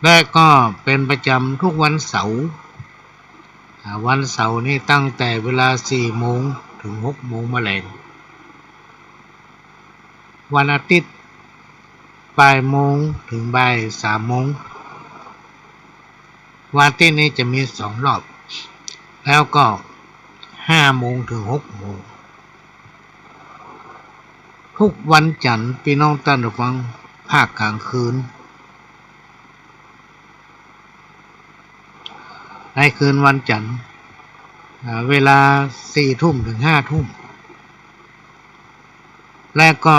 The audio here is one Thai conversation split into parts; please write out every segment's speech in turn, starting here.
และก็เป็นประจำทุกวันเสาร์วันเสาร์นี่ตั้งแต่เวลา4 โมงถึง 6 โมงมะแลงวันอาทิตย์บ่ายโมงถึงบ่าย3 โมงวันอาทิตย์นี้จะมี2 รอบแล้วก็5 โมงถึง 6 โมงทุกวันจันทร์พี่น้องท่านผู้ฟังภาคกลางคืนในคืนวันจันทร์เวลา4 ทุ่มถึง 5 ทุ่มและก็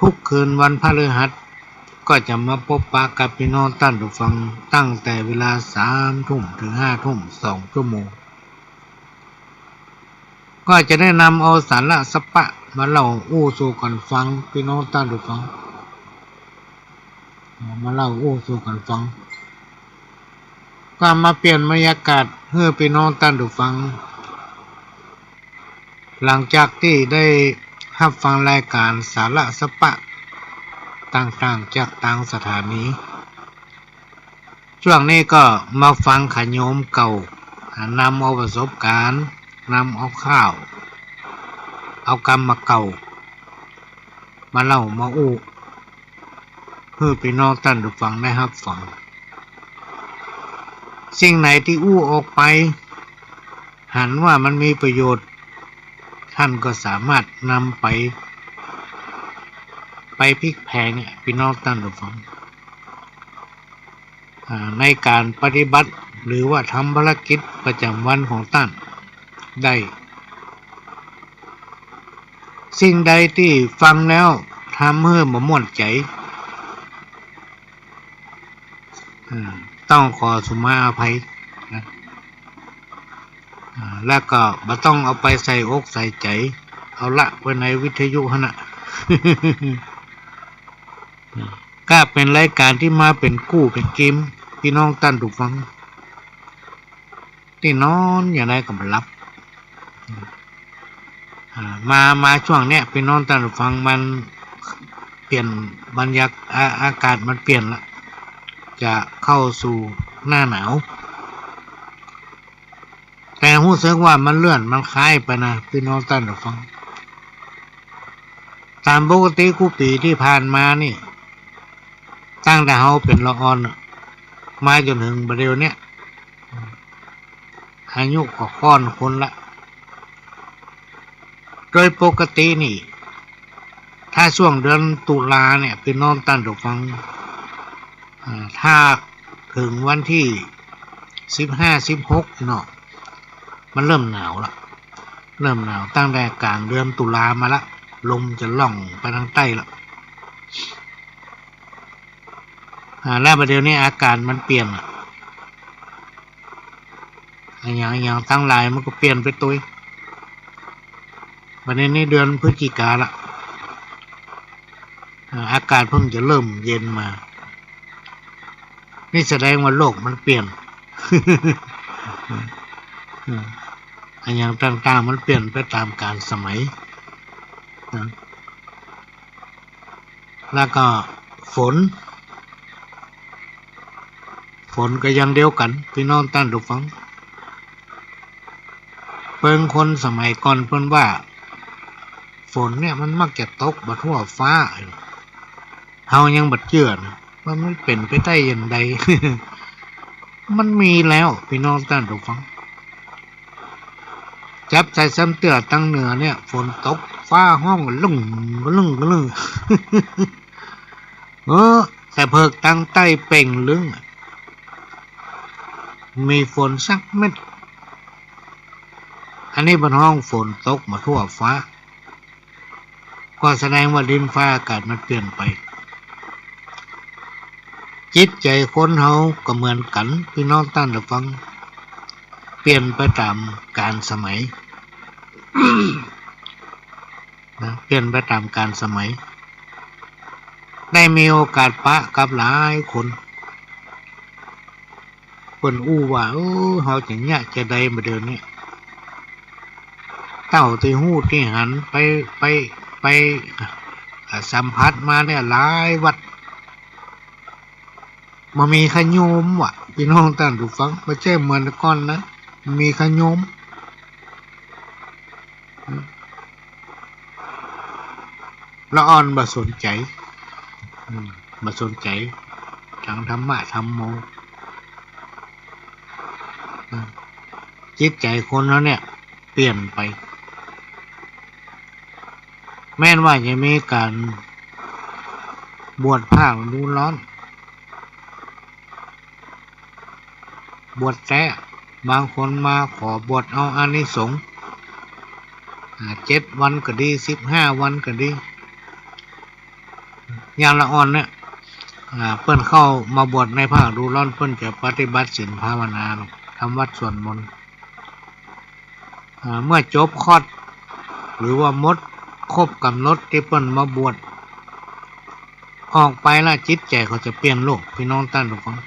ทุกคืนวันพฤหัสก็จะมาพบปะกับพี่น้องท่านผู้ฟังตั้งแต่เวลา3 ทุ่มถึง 5 ทุ่ม2 ชั่วโมงก็จะได้นำเอาสาระสปะมาเล่าอู้สู่กันฟังพี่น้องท่านผู้ฟังมาเล่าอู้สู่กันฟังก็มาเปลี่ยนบรรยากาศเพื่อพี่น้องท่านผู้ฟังหลังจากที่ได้รับฟังรายการสาระสปะต่างๆจากต่างสถานีช่วงนี้ก็มาฟังขโยมเก่านำเอาประสบการณ์นำเอาข้าวเอากรรมมาเก่ามาเล่ามาอู้เพื่อพี่น้องท่านผู้ฟังได้รับฟังสิ่งไหนที่อู้ออกไปหันว่ามันมีประโยชน์ท่านก็สามารถนำไปพลิกแพลงพี่น้องท่านผู้ฟังในการปฏิบัติหรือว่าทำภารกิจประจำวันของท่านได้สิ่งใดที่ฟังแล้วทำให้บ่ม่วนใจต้องขอสุมาอภัยนะแล้วก็บ่ต้องเอาไปใส่อกใส่ใจเอาละไว้ในวิทยุหั่นน่ะ ก็เป็นรายการที่มาเป็นกู้เป็นเกมพี่น้องท่านผู้ฟังที่นอนอย่างไรก็บ่หลับมาช่วงเนี้ยพี่น้องท่านผู้ฟังมันเปลี่ยนบรรยากาศอากาศมันเปลี่ยนละจะเข้าสู่หน้าหนาวแต่รู้สึกว่ามันเลื่อนมันคล้ายไปนะพี่น้องท่านผู้ฟังตามปกติคู่ปีที่ผ่านมานี่ตั้งแต่เฮาเป็นละอ่อนมาจนถึงบัดเดี๋ยวเนี้ยอายุก็ค่อนคนละโดยปกตินี่ถ้าช่วงเดือนตุลาเนี่ยพี่น้องท่านผู้ฟังถ้าถึงวันที่15-16เนาะมันเริ่มหนาวละเริ่มหนาวตั้งแต่กลางเดือนตุลามาละลมจะล่องไปทางใต้ละแล้วประเดี๋ยวนี้อากาศมันเปลี่ยนอย่างทั้งหลายมันก็เปลี่ยนไปตัวประเด็นนี้เดือนพฤศจิกาละอากาศเพิ่งจะเริ่มเย็นมานี่แสดงว่าโลกมันเปลี่ยน อย่างต่างๆมันเปลี่ยนไปตามกาลสมัยแล้วก็ฝนก็ยังเดียวกันพี่น้องท่านผู้ฟังเพิ่งคนสมัยก่อนเพิ่นว่าฝนเนี่ยมันมักจะตกบ่ทั่วฟ้าเฮายังบ่เชื่อนะว่ามันเป็นไปได้อย่างใด มันมีแล้วพี่น้องท่านผู้ฟังจับใส่ซ้ำเตื้อตั้งเหนือเนี่ยฝนตกฟ้าห้องลุ่งแต่เพิกตั้งใต้เป่งลึงมีฝนสักเม็ดอันนี้เป็นห้องฝนตกมาทั่วฟ้าก็แสดงว่าดินฟ้าอากาศมันเปลี่ยนไปจิตใจคนเฮาก็เหมือนกันพี่น้องท่านผู้ฟังเปลี่ยนไปตามกาลสมัย เปลี่ยนไปตามกาลสมัยได้มีโอกาสปะกับหลายคนเพิ่นอู้ว่าเฮาจังยะจะได้มาเดินเนี่ยเต้าที่ฮู้ที่หันไปสัมผัสมาเนี่ยหลายวัด มามีขโยมว่ะพี่น้องท่านผู้ฟังไม่ใช่เหมือนแต่ก่อนนะมีขโยมละอ่อนบ่สนใจบ่สนใจทางธรรมะธรรมโมจิตใจคนแล้วเนี่ยเปลี่ยนไปแม้นว่าจะมีการบวชผ้าฤดูร้อนบวชแท้บางคนมาขอบวชเอาอานิสงส์7 วันก็ดี15 วันก็ดีอย่างละอ่อนเนี่ยเพิ่นเข้ามาบวชในภาคฤดูร้อนเพิ่นจะปฏิบัติศีลภาวนาทำวัดสวดมนต์เมื่อจบคลอดหรือว่ามดครบกำหนดที่เพิ่นมาบวชออกไปแล้วจิตใจเขาจะเปลี่ยนโลกพี่น้องท่านทุกคน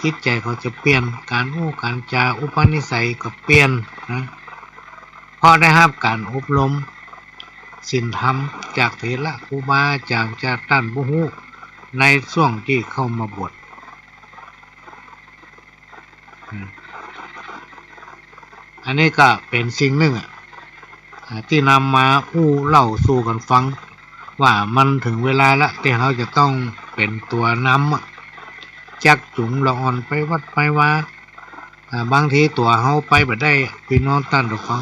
จิตใจเขาจะเปลี่ยนการพูดการจาอุปนิสัยก็เปลี่ยนนะเพราะได้รับการอบรมศีลธรรมจากเถระครูบาจากท่านผู้รู้ในช่วงที่เข้ามาบวชอันนี้ก็เป็นสิ่งหนึ่งที่นำมาเล่าสู่กันฟังว่ามันถึงเวลาละที่เราจะต้องเป็นตัวนำจักจุงละอ่อนไปวัดไปว่าบางทีตัวเราไปบ่ได้พี่น้องท่านทุกฟัง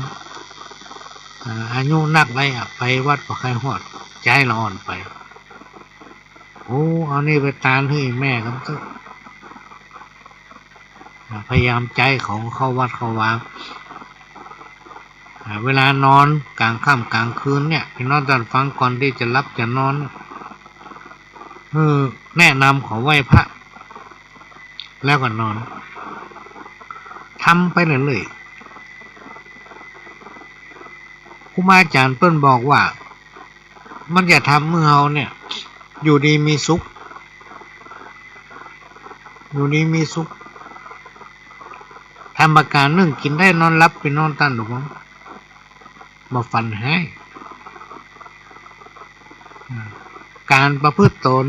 อายุนักไรไปวัดบ่ใครฮอดใจละอ่อนไปโอ้เอานี่ไปตานให้แม่กันก็พยายามใจของเข้าวัดเข้าวาเวลานอนกลางค่ำกลางคืนเนี่ยพี่น้องท่านฟังก่อนที่จะรับจะนอนแนะนำขอไหว้พระแล้วก็นอนทำไปเรื่อยๆครูบาอาจารย์เปิ้นบอกว่ามันจะทำเมื่อเราเนี่ยอยู่ดีมีสุขอยู่ดีมีสุขทำประการหนึ่งกินได้นอนรับพี่น้องท่านทุกคนมาฟันให้การประพฤติตน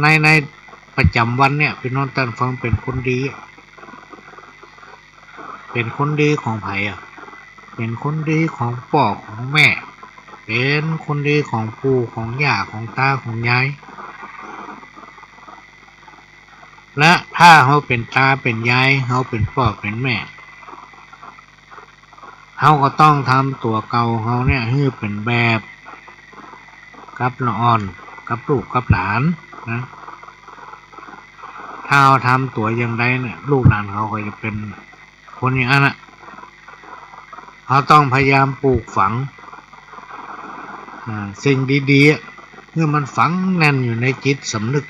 ในประจำวันเนี่ยพี่น้องท่านฟังเป็นคนดีเป็นคนดีของไผเป็นคนดีของพ่อของแม่เป็นคนดีของปู่ของย่าของตาของยายและถ้าเขาเป็นตาเป็นยายเขาเป็นพ่อเป็นแม่เขาก็ต้องทำตัวเก่าเขาเนี่ยให้เป็นแบบกับละอ่อนกับลูกกับหลานนะถ้าเขาทำตัวอย่างใดเนี่ยลูกหลานเขาก็จะเป็นคนอย่างนั้นเขาต้องพยายามปลูกฝังสิ่งดีๆเพื่อมันฝังแน่นอยู่ในจิตสำนึก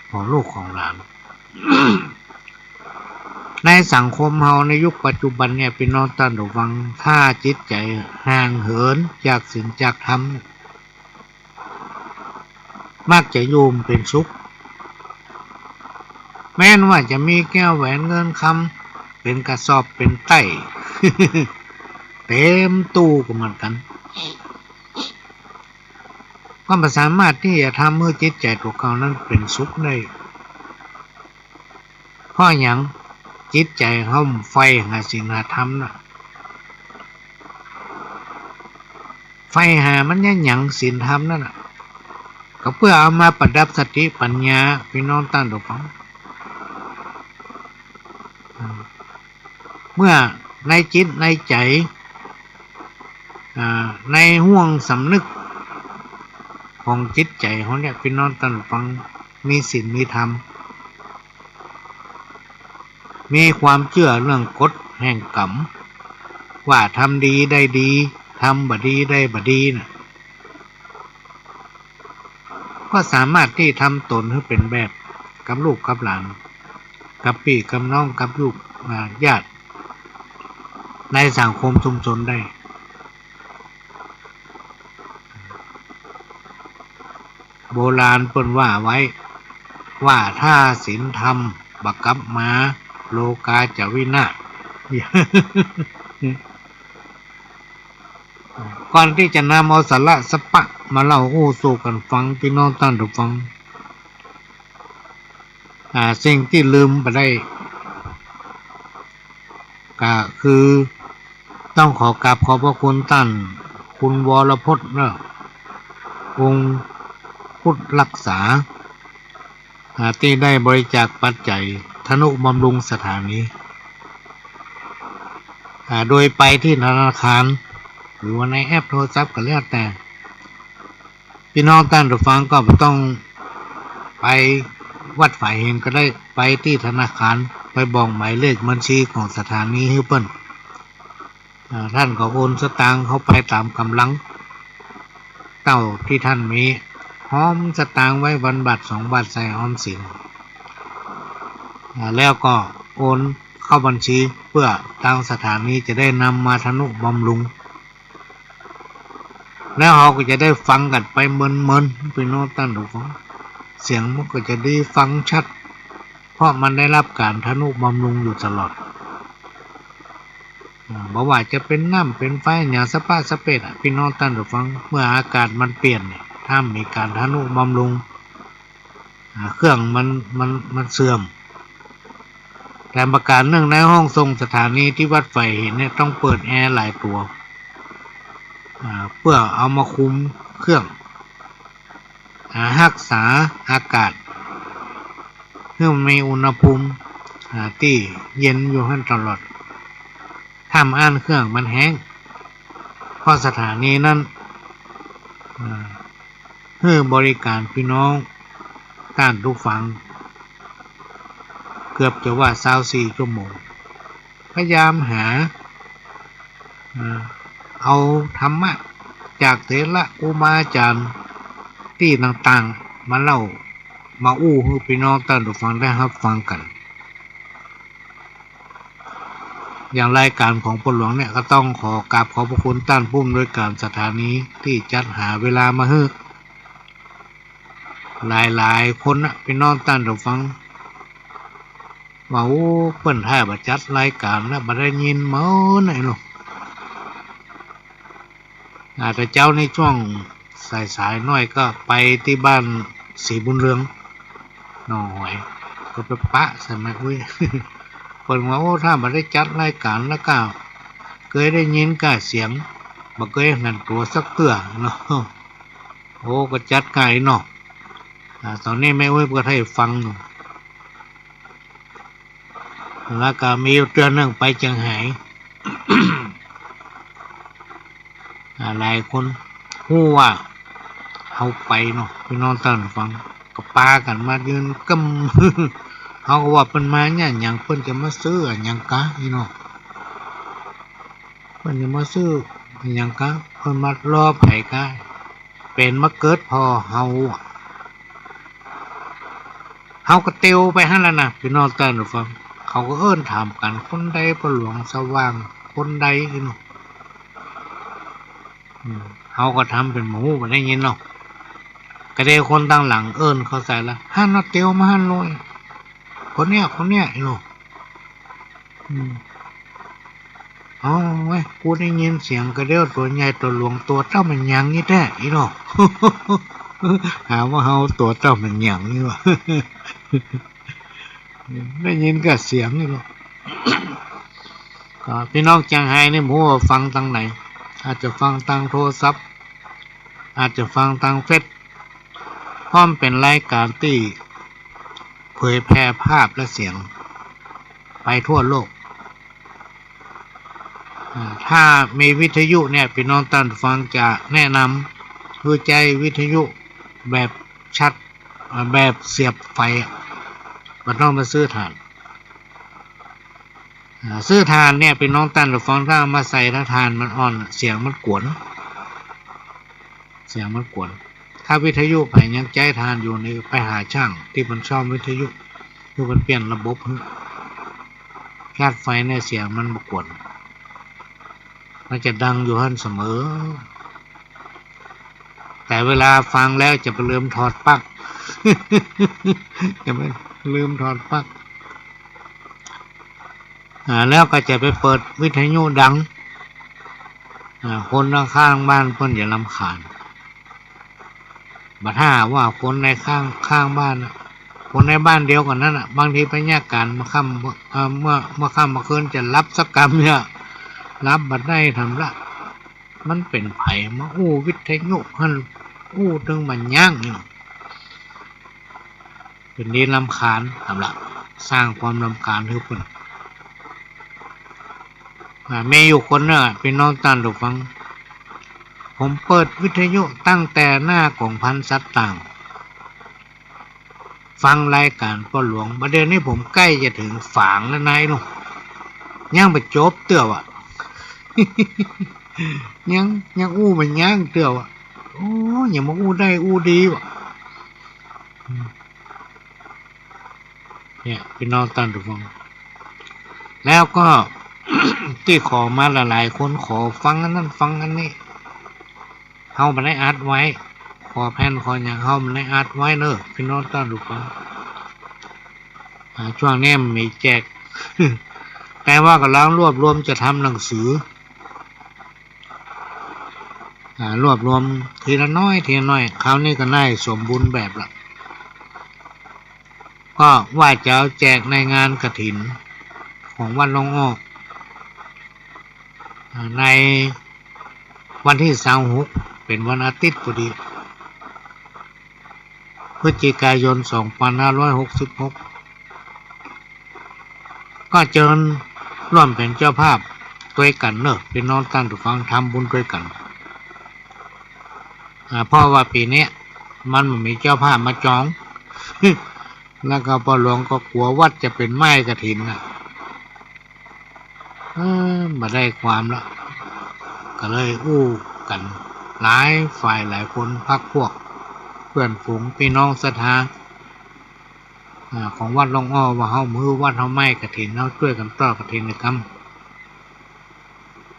ของลูกของหลาน ในสังคมเฮาในยุคปัจจุบันเนี่ยพี่น้องท่านผู้ฟังถ้าจิตใจห่างเหินจากศีลจากธรรมมักจะโยมเป็นสุขแม้นว่าจะมีแก้วแหวนเงินคำเป็นกระสอบเป็นไต้ เต็มตู้ก็เหมือนกันก็ไม่สามารถที่จะทำให้จิตใจของเขานั้นเป็นสุขได้เพราะอย่างจิตใจเขาไฟหาศีลหาธรรมนะไฟหามันยังหยังศีลธรรมนั่นก็เพื่อเอามาประดับสติปัญญาพี่น้องท่านทุกท่านเมื่อในจิตในใจในห่วงสำนึกของจิตใจเขาเนี่ยพี่น้องท่านฟังมีศีลมีธรรมมีความเชื่อเรื่องกฎแห่งกรรมว่าทำดีได้ดีทำบ่ดีได้บ่ดีนะก็สามารถที่ทำตนให้เป็นแบบกับลูกกับหลานกับพี่กับน้องกับลูกญาติในสังคมชุมชนได้โบราณเปิ้นว่าไว้ว่าถ้าศีลธรรมบักกับมาโลกาจะวินาศ ก็ ก่อนที่จะนำเอาสาระสปะมาเล่าสู่กันฟังพี่น้องท่านผู้ฟังสิ่งที่ลืมไปได้ก็คือต้องขอกราบขอบพระคุณท่านคุณวรพจน์องค์พุทธรักษาที่ได้บริจาคปัจจัยทนุบำรุงสถานีโดยไปที่ธนาคารหรือว่าในแอปโทรศัพท์ก็แล้วแต่พี่น้องท่านผู้ฟังก็ต้องไปวัดฝ่ายเห็นก็ได้ไปที่ธนาคารไปบอกหมายเลขบัญชีของสถานีให้เปิ้นท่านก็โอนสตางค์เขาไปตามกำลังเต้าที่ท่านมีหอมสตางค์ไว้วันบาท2 บาทใส่ออมสินแล้วก็โอนเข้าบัญชีเพื่อทางสถานีจะได้นำมาทนุบำรุงแล้วเราก็จะได้ฟังกันไปเมินๆพี่น้องท่านผู้ฟังเสียงมันก็จะได้ฟังชัดเพราะมันได้รับการทนุบำรุงอยู่ตลอดบ่ว่าจะเป็นน้ำเป็นไฟอย่างสปาสเปดพี่น้องท่านผู้ฟังเมื่ออากาศมันเปลี่ยนถ้ามีการทนุบำรุงเครื่องมันเสื่อมแต่ประการหนึ่งในห้องทรงสถานีที่วัดไฟเห็นเนี่ยต้องเปิดแอร์หลายตัวเพื่อเอามาคุมเครื่องรักษาอากาศให้มันมีอุณหภูมิที่เย็นอยู่ให้ตลอดทำอ่านเครื่องมันแห้งเพราะสถานีนั้นให้บริการพี่น้องท่านผู้ฟังเกือบจะว่า24 ชั่วโมงพยายามหาเอาธรรมะจากเถระครูบาอาจารย์ที่ต่างๆมาเล่ามาให้พี่น้องท่านผู้ฟังได้รับฟังกันอย่างรายการของพ่อหลวงเนี่ยก็ต้องขอกราบขอบพระคุณท่านผู้อำนวยการสถานีที่จัดหาเวลามาให้หลายคนนะพี่น้องท่านผู้ฟังว่าเปิ้นท่าบัจัดรายการแล้วบ่ได้ยินเมาไหนหรอกแต่เจ้าในช่วงสายๆน้อยก็ไปที่บ้านศรีบุญเรืองหน่อยก็ไปปะใช่ไหมอุ้ยเปิ้นว่าถ้าบ่ได้จัดรายการแล้วก็เคยได้ยินกะเสียงบ่เคยหันตัวสักเตื้อเนาะก็จัดไกลเนาะตอนนี้แม่อุ้ยก็ให้ฟังแล้วก็มีเตือนหนึ่งไปเชียงหาย หลายคนฮู้ว่าเอาไปเนาะพี่น้องท่านฟังก็ปากันมายืนกำ เขาก็ว่าเพิ่นมาเนี่ยอย่างเพิ่นจะมาซื้ออย่างกะพี่น้องเพิ่นจะมาซื้ออย่างกะเพิ่นมารอไผกะเป็นมาเกิดพอเฮาก็เตียวไปหั่นแล้วนะพี่น้องท่านฟังเขาก็เอิ้นถามกันคนใดพ่อหลวงสว่างคนใดเนาะเขาก็ทำเป็นหมูมาได้ยินเนาะก็ได้คนตั้งหลังเอิ้นเขาใส่ละฮั่นเนาะเตียวมาฮั่นเลยคนเนี้ยเนาะอ๋อเว้ยกูได้ยินเสียงกระเดี่ยวตัวใหญ่ตัวหลวงตัวเจ้ามันยังนี่แท้อีเนาะ หาว่าเฮาตัวเจ้ามันยังนี่วะ ได้ยินก็เสียงนี่เนาะ ก็พี่น้องจังไห้นี่หมูฟังทางไหนอาจจะฟังทางโทรศัพท์อาจจะฟังทางเฟซพร้อมเป็นรายการที่เผยแพร่ภาพและเสียงไปทั่วโลกถ้ามีวิทยุเนี่ยพี่น้องท่านฟังจะแนะนำคือใจวิทยุแบบชัดแบบเสียบไฟมันต้องมาซื้อถ่านเนี่ยพี่น้องท่านฟังถ้ามาใส่ถ่านมันอ่อนเสียงมันกวนถ้าวิทยุไผยังใจทานอยู่นี่ไปหาช่างที่มันซ่อมวิทยุคือมันเปลี่ยนระบบคาดไฟเนี่ยเสียงมันบ่กวนมันจะดังอยู่หั่นเสมอแต่เวลาฟังแล้วจะไปลืมถอดปลั๊ก จะไม่ลืมถอดปลั๊กแล้วก็จะไปเปิดวิทยุดัง คนข้างบ้านเพิ่นอย่ารำคาญบัดถ้าว่าคนในข้างบ้านคนในบ้านเดียวกันนั้นบางทีไปแยกกันมาค่ำเมื่อค่ำมาคืนจะรับสักกรรมเนี่ยรับบัดได้ทำละมันเป็นไผมาอู้วิทยุหันอู้ถึงมันย่างนี่เป็นดีรำคาญทำละสร้างความรำคาญให้เพิ่นแม่อยู่คนเนี่ยพี่น้องตานดูฟังผมเปิดวิทยุตั้งแต่หน้าของพันสัตต่างฟังรายการพ่อหลวงประเดี๋ยวนี้ผมใกล้จะถึงฝางแล้วนายลูกย่างไปจบเตือวะ ยังอู้มันย่างเตือวะโอ้ยังมาอู้ได้อู้ดีวะเนี่ยพี่น้องตานดูฟังแล้วก็ ที่ขอมาหลายๆคนขอฟังอันนั้นฟังอันนี้เฮามันได้อัดไว้ขอแผ่นขออย่างเฮามันได้อัดไว้เนอะพี่น้องต้อนรับฟังช่วงนี้มันมีแจก แต่ว่ากำลังรวบรวมจะทำหนังสือรวบรวมทีละน้อยคราวนี้ก็น่าสมบูรณ์แบบละก็ว่าจะเอาแจกในงานกฐินของวัดหลวงอ้อในวันที่26เป็นวันอาทิตย์พอดีพฤศจิกายน2566ก็เชิญร่วมเป็นเจ้าภาพด้วยกันเนอะพี่น้องตั้งทุกฟังทำบุญด้วยกันเพราะว่าปีนี้มันมีเจ้าภาพมาจอง แล้วก็พ่อหลวงก็กลัววัดจะเป็นไม้กฐินมาได้ความแล้วก็เลยอู้กันหลายฝ่ายหลายคนพักพวกเพื่อนฝูงพี่น้องศรัทธาของวัดหลวงอ้อว่าเฮามือวัดเฮาไม้กฐินเฮาช่วยกันต่อกฐินนะครับ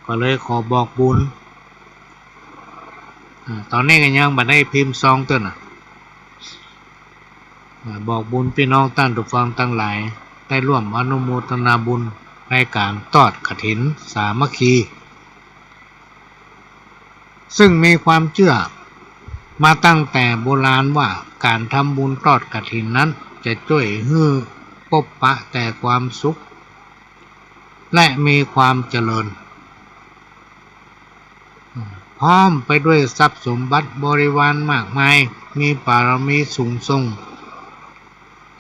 ก็เลยขอบอกบุญตอนนี้ก็ยังบ่ได้พิมพ์ซองตัวน่ะบอกบุญพี่น้องท่านทุกฟังทั้งหลายได้ร่วมอนุโมทนาบุญในการทอดกฐินสามัคคีซึ่งมีความเชื่อมาตั้งแต่โบราณว่าการทำบุญทอดกฐินนั้นจะช่วยให้พบปะแต่ความสุขและมีความเจริญพร้อมไปด้วยทรัพย์สมบัติบริวารมากมายมีบารมีสูงส่ง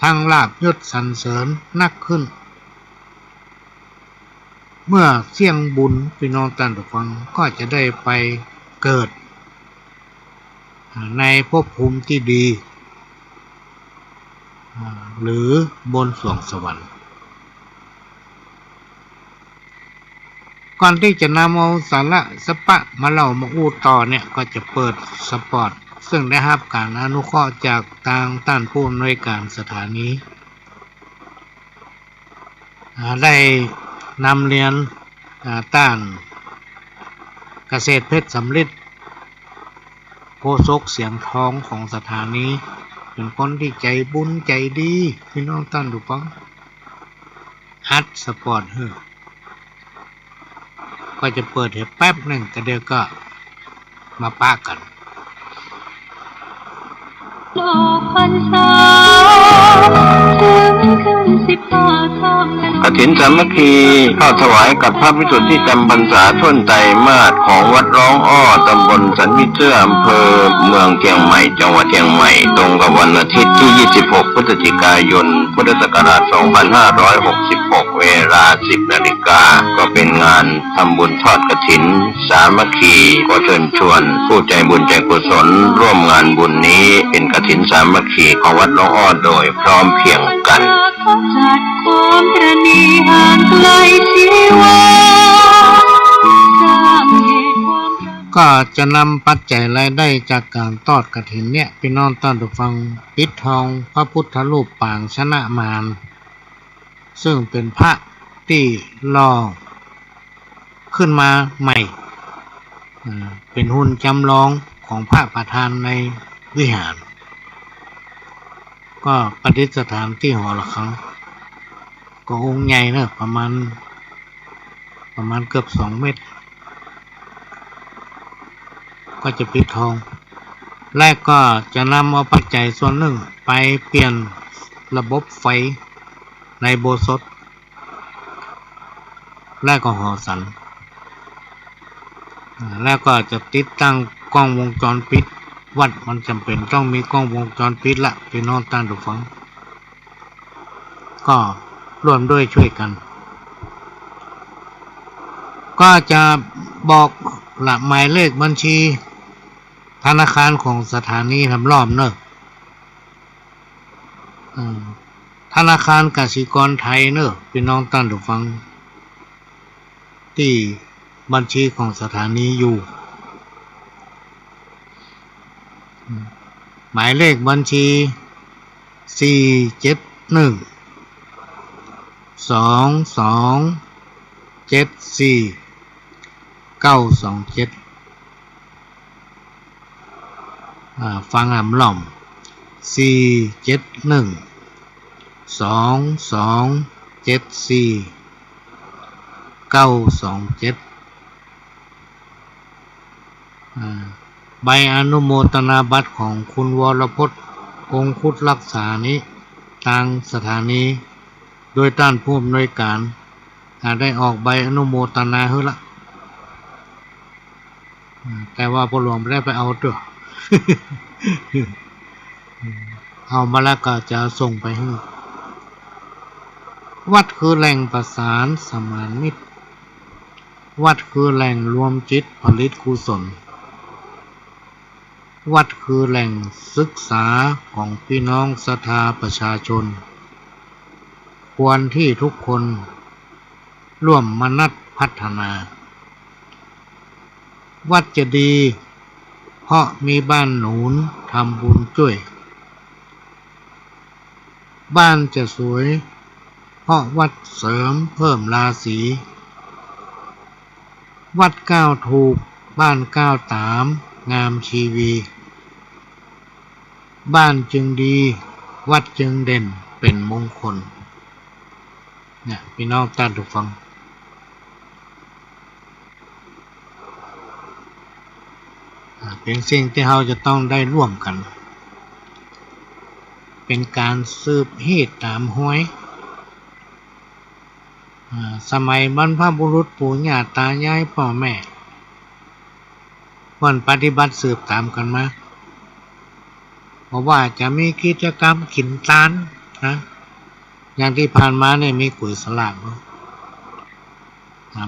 ทั้งลาภยศสรรเสริญนักขึ้นเมื่อเสี่ยงบุญพี่น้องท่านผู้ฟังก็จะได้ไปเกิดในภพภูมิที่ดีหรือบนสวงสวรรค์ก่อนที่จะนำเอาสาระสปะมาเล่ามาอู้ต่อเนี่ยก็จะเปิดสปอร์ตซึ่งได้รับการอนุเคราะห์จากทางท่านผู้อำนวยการสถานีได้นำเรียนต้านเกษตรเพชรสำลิดโฆษกเสียงทองของสถานีเป็นคนที่ใจบุญใจดีพี่น้องท่านผู้ฟังอัดสปอร์ตก็จะเปิดให้แป๊บหนึ่งแต่เดี๋ยวก็มาปะกันโลกพรรษาถึงขึ้น15 ค่ำกฐินสามัคคีเข้าถวายกับพระภิกษุที่จำพรรษาท่วนไตรมาสของวัดร้องอ้อตำบลสันมิเชื่ออำเภอเมืองเชียงใหม่จังหวัดเชียงใหม่ตรงกับวันอาทิตย์ที่26พฤศจิกายนพุทธศักราช2566เวลา 10 นาฬิกาก็เป็นงานทำบุญทอดกฐินสามัคคีก็เชิญชวนผู้ใจบุญใจกุศลร่วมงานบุญนี้เป็นกฐินสามัคคีของวัดหลวงอ้อโดยพร้อมเพรียงกันจัดความตระหนี่ห่างไกลชีวาก็จะนำปัจจัยรายได้จากการทอดกฐินเนี่ยพี่น้องท่านผู้ฟังปิดทองพระพุทธรูปปางชนะมารซึ่งเป็นพระที่รอขึ้นมาใหม่เป็นหุ่นจำลองของพระประธานในวิหารก็ประดิษฐานที่หอระฆังก็องค์ใหญ่นะประมาณเกือบ2 เมตร ก็จะปิดทองแรกก็จะนำเอาปัจจัยส่วนหนึ่งไปเปลี่ยนระบบไฟในโบสถ์และก็หอสันแล้วก็จะติดตั้งกล้องวงจรปิดวัดมันจำเป็นต้องมีกล้องวงจรปิดละพี่น้องท่านผู้ฟังก็ร่วมด้วยช่วยกันก็จะบอกหลักหมายเลขบัญชีธนาคารของสถานีทำรอบเนอะธนาคารกสิกรไทยเนอะพี่น้องท่านผู้ฟังที่บัญชีของสถานีอยู่หมายเลขบัญชี4712274 ฟังหล่อม4712274 ใบอนุโมทนาบัตรของคุณวรพจน์คงคุดรักษานี้ทางสถานีโดยด้านผู้อำนวยการได้ออกใบอนุโมทนาให้ละแต่ว่าพลหลวงไม่ได้ไปเอาตัว เอามาแล้วก็จะส่งไปให้วัดคือแหล่งประสานสมานมิตรวัดคือแหล่งรวมจิตผลิตกุศลวัดคือแหล่งศึกษาของพี่น้องศรัทธาประชาชนควรที่ทุกคนร่วมมนัสพัฒนาวัดจะดีเพราะมีบ้านหนุนทำบุญช่วยบ้านจะสวยเพราะวัดเสริมเพิ่มราศีวัดก้าวถูกบ้านก้าวตามงามชีวีบ้านจึงดีวัดจึงเด่นเป็นมงคลเนี่ยพี่น้องท่านผู้ฟังเป็นสิ่งที่เราจะต้องได้ร่วมกันเป็นการสืบเหตุตามห้วยสมัยบรรพบุรุษปู่ย่าตายายพ่อแม่วันปฏิบัติสืบตามกันมาเพราะว่าจะมีกิจกรรมขินตานนะอย่างที่ผ่านมาเนี่ยมีกุยสลาก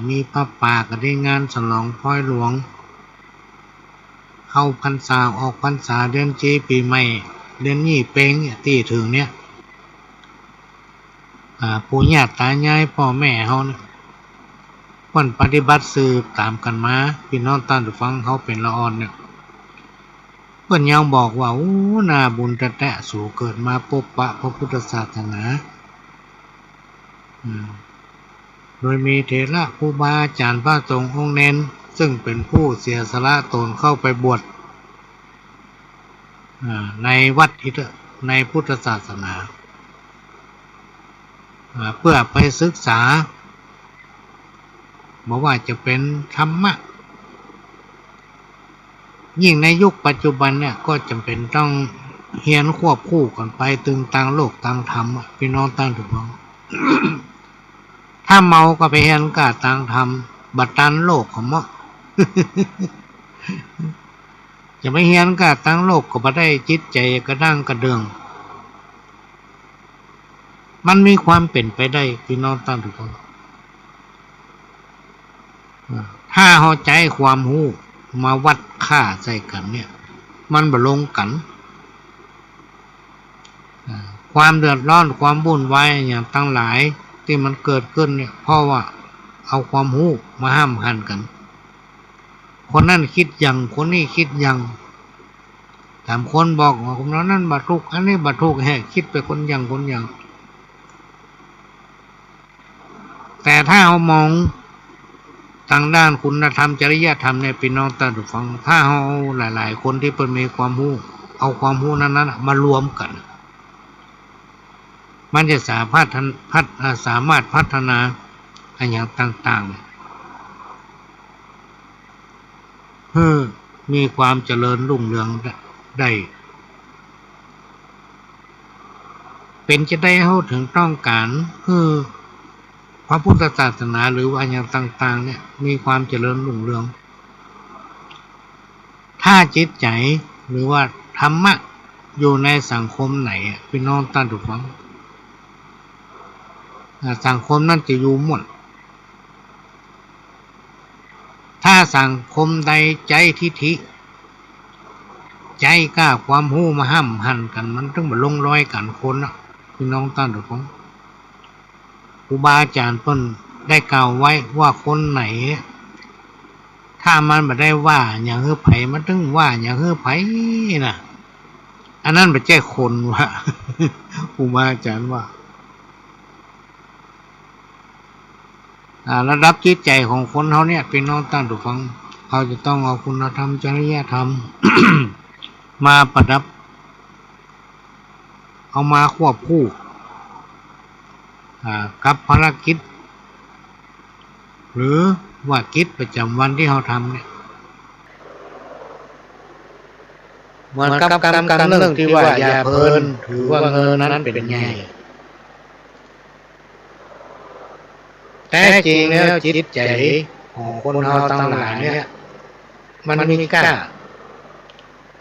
มีพระป่าก็ได้งานฉลองพ้อยหลวงเข้าพรรษาออกพรรษาเดือนจีปีใหม่เดือนยี่เป้งที่ถึงเนี่ยปู่ย่าตายายพ่อแม่เขาเนี่ยวันปฏิบัติสืบตามกันมาพี่น้องท่านผู้ฟังเขาเป็นละอ่อนเนี่ยเพิ่นยังบอกว่าโอ้น่าบุญแท้ๆสู่เกิดมาพบปะพระพุทธศาสนาโดยมีเถระครูบาอาจารย์พระสงฆ์องค์เน้นซึ่งเป็นผู้เสียสละตนเข้าไปบวชในวัดในพุทธศาสนาเพื่อไปศึกษาบอกว่าจะเป็นธรรมะยิ่งในยุคปัจจุบันเนี่ยก็จำเป็นต้องเรียนควบคู่กันไปตึงต่างโลกต่างธรรมพี่น้องต่างถูกต้อง ถ้าเมาก็ไปเรียนกะต่างธรรมบัดตันโลกของมะ จะไม่เรียนกะต่างโลกก็บ่ได้จิตใจกระด้างกระเดืองมันมีความเป็นไปได้พี่น้องต่างถูกต้องถ้าเข้าใจความรู้มาวัดค่าใส่กันเนี่ยมันบ่ลงกันความเดือดร้อนความวุ่นวายอย่างทั้งหลายที่มันเกิดขึ้นเนี่ยเพราะว่าเอาความรู้มาห้ามหันกันคนนั้นคิดอย่างคนนี้คิดอย่างถามคนบอกว่าคนนั้นบาทุกอันนี้บาทุกแห่คิดไปคนอย่างคนอย่างแต่ถ้าเรามองทางด้านคุณธรรมจริยธรรมเนี่ยพี่น้องท่านผู้ฟังถ้าเราหลายๆคนที่เพิ่นมีความรู้เอาความรู้นั้นมารวมกันมันจะสามารถพัฒนาอย่างต่างๆ มีความเจริญรุ่งเรืองได้เป็นจะได้เข้าถึงต้องการคือพระพุทธศาสนาหรือว่าอย่างต่างๆเนี่ยมีความเจริญรุ่งเรืองถ้าจิตใจหรือว่าธรรมะอยู่ในสังคมไหนพี่น้องท่านผู้ฟังสังคมนั้นจะอยู่หมดถ้าสังคมใดใจทิฐิใจกล้าความหู้มาห้ำหันกันมันต้องมาลงรอยกันคนนะพี่น้องท่านผู้ฟังครูบาอาจารย์เพิ่นได้กล่าวไว้ว่าคนไหนถ้ามันไม่ได้ว่าอย่างเฮือไผมันต้องว่าอย่างเฮือไผนะอันนั้นไม่ใช่คนว่ะครูบาอาจารย์ว่าระดับจิตใจของคนเขาเนี่ยเป็นน้องตั้งถูกฟังเขาจะต้องเอาคุณธรรมจริยธรรม มาประดับเอามาควบคู่กับภารกิจหรือว่ากิจประจำวันที่เขาทำเนี่ยเหมือนกับการเรื่องที่ว่าอย่าเพลินถือว่าเงินนั้นเป็นใหญ่แต่จริงแล้วจิตใจของคนเราทั้งหลายเนี่ยมันมีค่า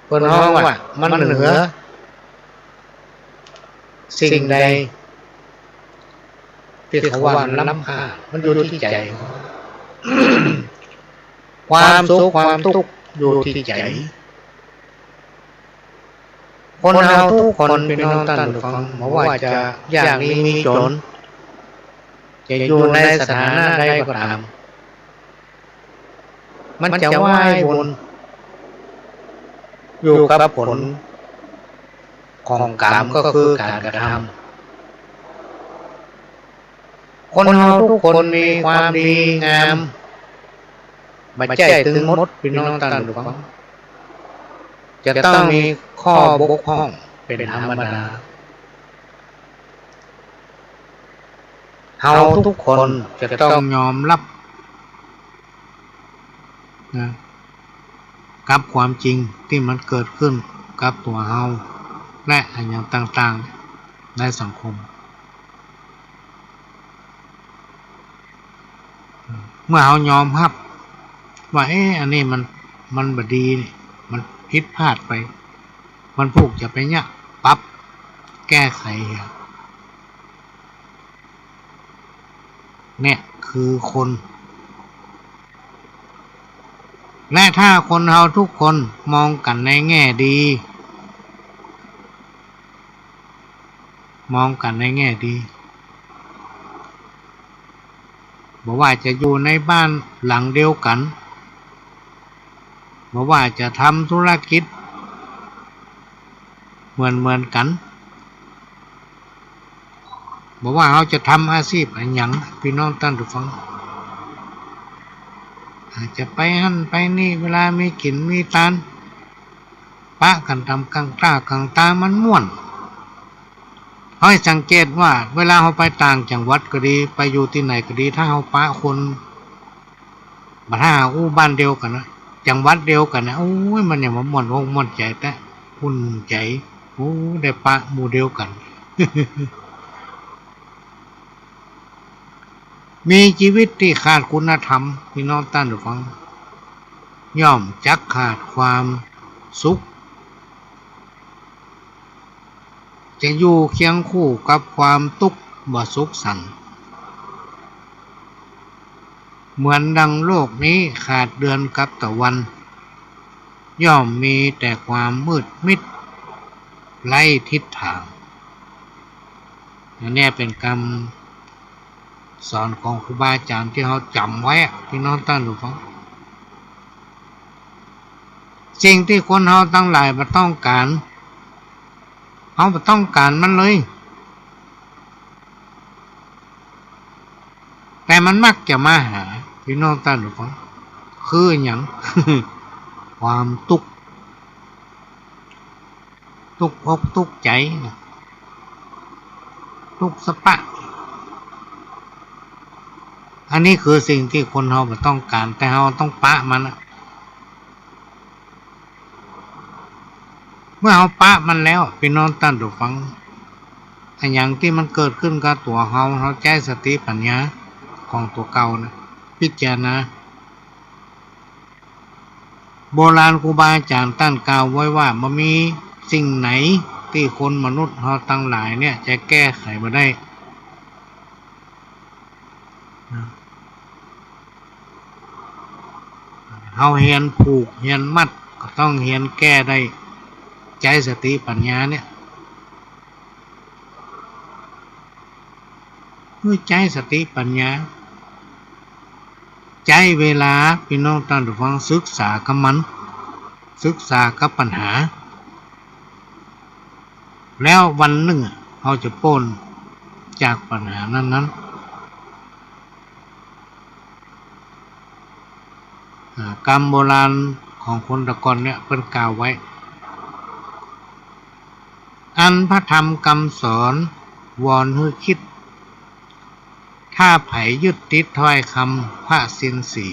คนเราว่ามันเหนือสิ่งใดที่เขาว่าล้ำค่ามันอยู่ที่ใจความสุขความทุกข์อยู่ที่ใจคนเราทุกคนเป็นน้องท่านผู้ฟังไม่ว่าจะยากดีมีจนจะอยู่ในสถานะใดก็ตามมันจะว่ายวนอยู่กับผลของกรรมก็คือการกระทำคนเราทุกคนมีความดีงามไม่ใช่ถึงมดพี่น้องท่านผู้ฟังจะต้องมีข้อบกพร่องเป็นธรรมดาเราทุกคนจะต้องยอมรับนะกับความจริงที่มันเกิดขึ้นกับตัวเราและอย่างต่างๆในสังคมเมื่อเรายอมรับว่าอันนี้มันบดีมันผิดพลาดไปมันผูกจะไปเนี่ยปรับแก้ไขเนี่ยคือคนและถ้าคนเราทุกคนมองกันในแง่ดีบอกว่าจะอยู่ในบ้านหลังเดียวกันบอกว่าจะทำธุรกิจเหมือนกันบอกว่าเราจะทำอาชีพอะไรอย่างพี่น้องท่านผู้ฟังอาจจะไปหั่นไปนี่เวลามีกินมีทานปะกันทำกลางตากลางตามันม่วนให้สังเกตว่าเวลาเราไปต่างจังหวัดก็ดีไปอยู่ที่ไหนก็ดีถ้าเราปะคนถ้าบ้านเดียวกันนะจังหวัดเดียวกันนะโอ้ยมันอย่างมันม่วนใจแต่อุ่นใจโอ้ได้ปะหมู่เดียวกัน มีชีวิตที่ขาดคุณธรรมพี่น้องท่านผู้ฟังย่อมจักขาดความสุขจะอยู่เคียงคู่กับความทุกข์บ่สุขสันต์เหมือนดังโลกนี้ขาดเดือนกับตะวันย่อมมีแต่ความมืดมิดไร้ทิศทางอันนี้เป็นคำสอนของครูบาอาจารย์ที่เขาจำไว้พี่น้องท่านผู้ฟังสิ่งที่คนเขาทั้งหลายมาต้องการเขาไม่ต้องการมันเลยแต่มันมักจะมาหาพี่น้องท่านผู้ฟังคืออย่าง ความทุกข์อกทุกข์ใจทุกข์สะปะอันนี้คือสิ่งที่คนเราไม่ต้องการแต่เราต้องปะมัน เมื่อเขาปะมันแล้วพี่น้องตั้นดูฟังอันอย่างที่มันเกิดขึ้นกับตัวเขาใจสติปัญญาของตัวเก่านะพิจารณาโบราณครูบาอาจารย์ตั้นกล่าวไว้ว่ามันมีสิ่งไหนที่คนมนุษย์เราทั้งหลายเนี่ยจะแก้ไขมาได้เราเฮียนผูกเฮียนมัดก็ต้องเฮียนแก้ได้ใจสติปัญญาเนี่ยด้วยใจสติปัญญาใจเวลาพี่น้องท่านผู้ฟังศึกษากับมันศึกษากับปัญหาแล้ววันหนึ่งเราจะพ้นจากปัญหานั้นกรรมโบราณของคนตะกอนเนี่ยเพิ่นกล่าวไว้อันพระธรรมคำสอนวอนให้คิดถ้าไผยึดติดถ้อยคำพระสินสี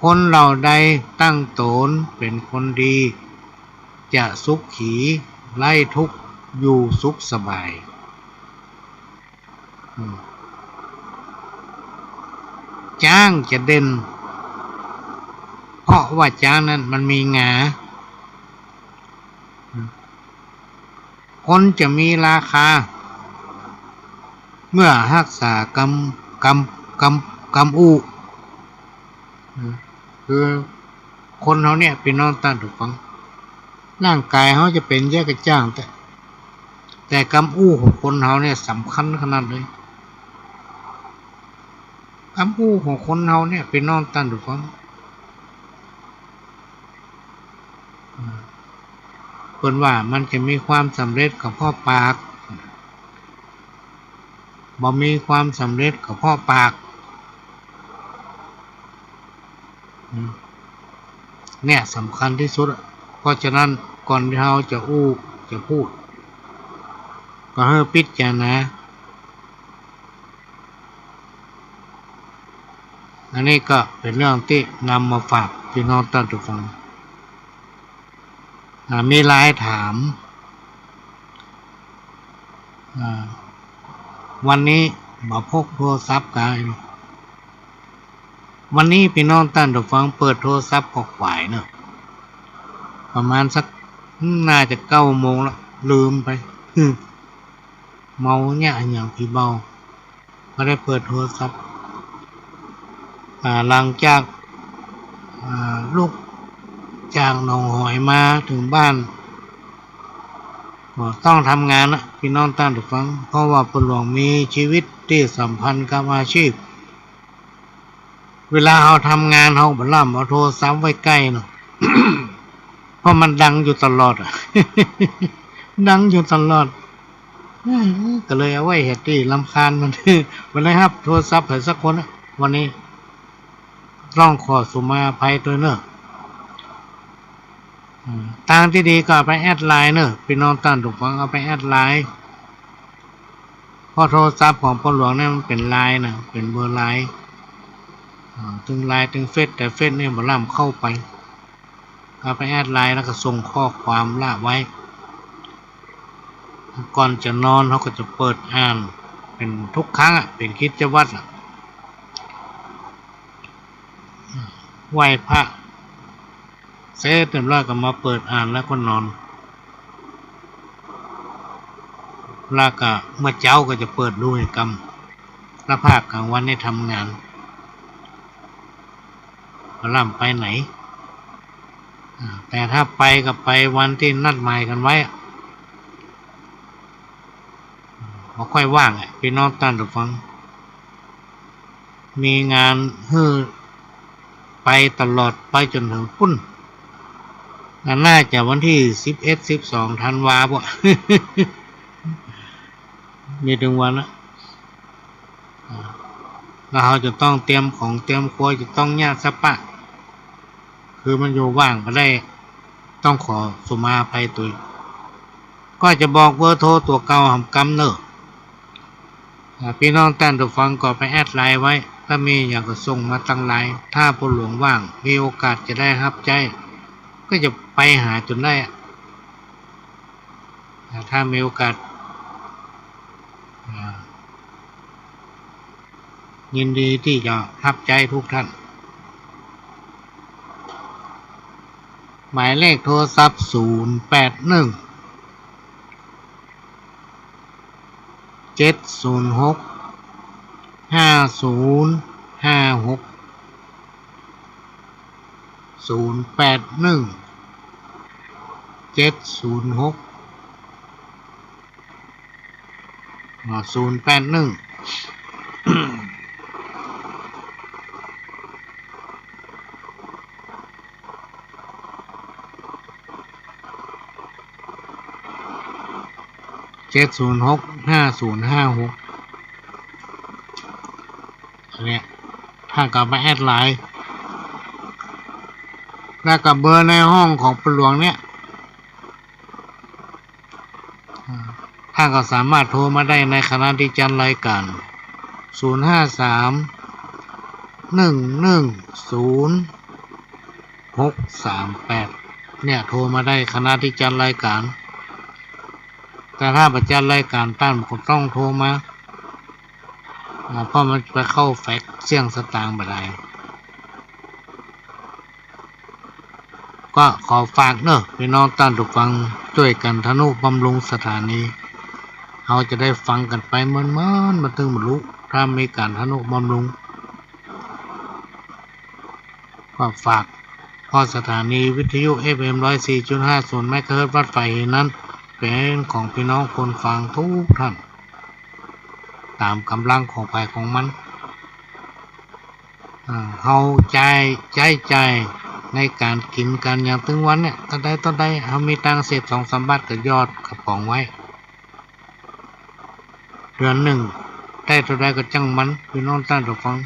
คนเหล่าใดตั้งตนเป็นคนดีจะสุขขีไล่ทุกข์อยู่สุขสบายจ้างจะเด่นเพราะว่าจ้างนั้นมันมีงาคนจะมีราคาเมื่อรักษากรรมอู้คือคนเขาเนี่ยเป็นน้องตั้งถูกฟังร่างกายเขาจะเป็นแยกกระจ้างแต่กรรมอู้ของคนเขาเนี่ยสำคัญขนาดเลยกรรมอู้ของคนเขาเนี่ยเป็นน้องตั้งถูกฟังเพิ่นว่ามันจะมีความสำเร็จกับพ่อปากบ่มีความสำเร็จกับพ่อปากเนี่ยสำคัญที่สุดเพราะฉะนั้นก่อนที่เราจะพูดก็ให้พิจารณาอันนี้ก็เป็นเรื่องที่นำมาฝากพี่น้องท่านทุกท่านมีหลายถามวันนี้มาพกโทรศัพท์กันวันนี้พี่น้องท่านผู้ฟังเปิดโทรศัพท์ก็ขวายเนอะประมาณสักน่าจะ9 โมงแล้วลืมไปเมาเนี่ยอย่างพี่เมาก็ได้เปิดโทรศัพท์หลังจากลูกจากหนองหอยมาถึงบ้านต้องทำงานนะพี่น้องท่านผู้ฟังเพราะว่าปหลวงมีชีวิตที่สัมพันธ์กับอาชีพเวลาเราทำงานเราบัลล่ำเอาโทรศัพท์ไว้ใกล้เนาะ เพราะมันดังอยู่ตลอดดังอยู่ตลอดก็เลยเอาไว้เหตุที่รำคาญมันวันนี้ครับโทรศัพท์ให้สักคนวันนี้ร้องขอสุมาภัยตัวเนอะทางที่ดีก็ไปแอดไลน์เนอะพี่น้องท่านผู้ฟังเอาไปแอดไลน์เพราะโทรศัพท์ของปหลวงเนี่ยมันเป็นไลน์นะเป็นเบอร์ไลน์ถึงไลน์ถึงเฟซแต่เฟซเนี่ยบ่ล่ำเข้าไปเอาไปแอดไลน์แล้วก็ส่งข้อความละไว้ก่อนจะนอนเขาก็จะเปิดอ่านเป็นทุกครั้งเป็นกิจวัตรไหว้พระเสร็จเรียบร้อยก็มาเปิดอ่านแล้วก็นอนแล้วก็เมื่อเช้าก็จะเปิดดูให้กรรมและภาคกลางวันได้ทำงานก็ล่ำไปไหนแต่ถ้าไปก็ไปวันที่นัดหมายกันไว้ไม่ค่อยว่างพี่น้องท่านผู้ฟังมีงานไปตลอดไปจนถึงพุ่นน่าจะวันที่11-12 ธันวาคม มีถึงวันละแล้วเราจะต้องเตรียมของเตรียมครัวจะต้องญาติสปะคือมันอยู่ว่างก็ได้ต้องขอสุมาภัยตุยก็จะบอกเบอร์โทรตัวเก่าหำกำเนอะพี่น้องท่านผู้ฟังก็ไปแอดไลน์ไว้ถ้ามีอยากก็ส่งมาตั้งไลน์ถ้าผู้หลวงว่างมีโอกาสจะได้รับใจก็จะไปหาจนได้ ถ้ามีโอกาสยินดีที่จะรับใจทุกท่านหมายเลขโทรศัพท์081 706 5056 706 เนี่ยถ้ากับมาแอดไลน์แล้วกับเบอร์ในห้องของปลวงเนี่ยถ้าก็สามารถโทรมาได้ในขณะที่จัดรายการ053-110-638เนี่ยโทรมาได้ขณะที่จัดรายการแต่ถ้าประจัดรายการตั้นก็ต้องโทรมาเพราะมันไปเข้าแฟกเสี่ยงสตางค์บ่ได้ก็ขอฝากเนอะพี่น้องท่านผู้ฟังช่วยกันทนุบำรุงสถานีเราจะได้ฟังกันไปเหมือนมาถึงบรรลุถ้ามีการทนุบำรุงก็ฝากพอสถานีวิทยุ FM 104.50 เมกะเฮิรตซ์วัดไฟนั้นเป็นของพี่น้องคนฟังทุกท่านตามกำลังของภายของมันเฮาใจในการกินกันอย่างถึงวันเนี่ยตอนใดเฮามีตังเสพ2-3 บาทก็ยอดกระป๋องไว้เดือนหนึ่งได้เท่าใดก็จังมันพี่น้องท่านผู้ฟัง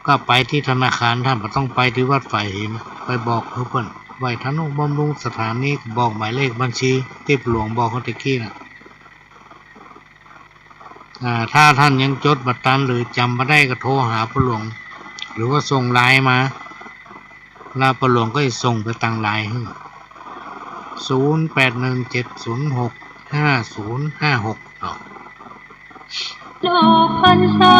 ก็ไปที่ธนาคารท่านบ่ต้องไปที่วัดไฟหินไปบอกเพิ่นไว้ทนุบำรุงสถานีบอกหมายเลขบัญชีที่หลวงบอกเขาตะกี้น่ะถ้าท่านยังจดบัตรตันหรือจำไม่ได้ก็โทรหาปลวงหรือว่าส่งไลน์มาแล้วปลวงก็จะส่งไปทางไลน์ให้0817065056ดอกพรรษา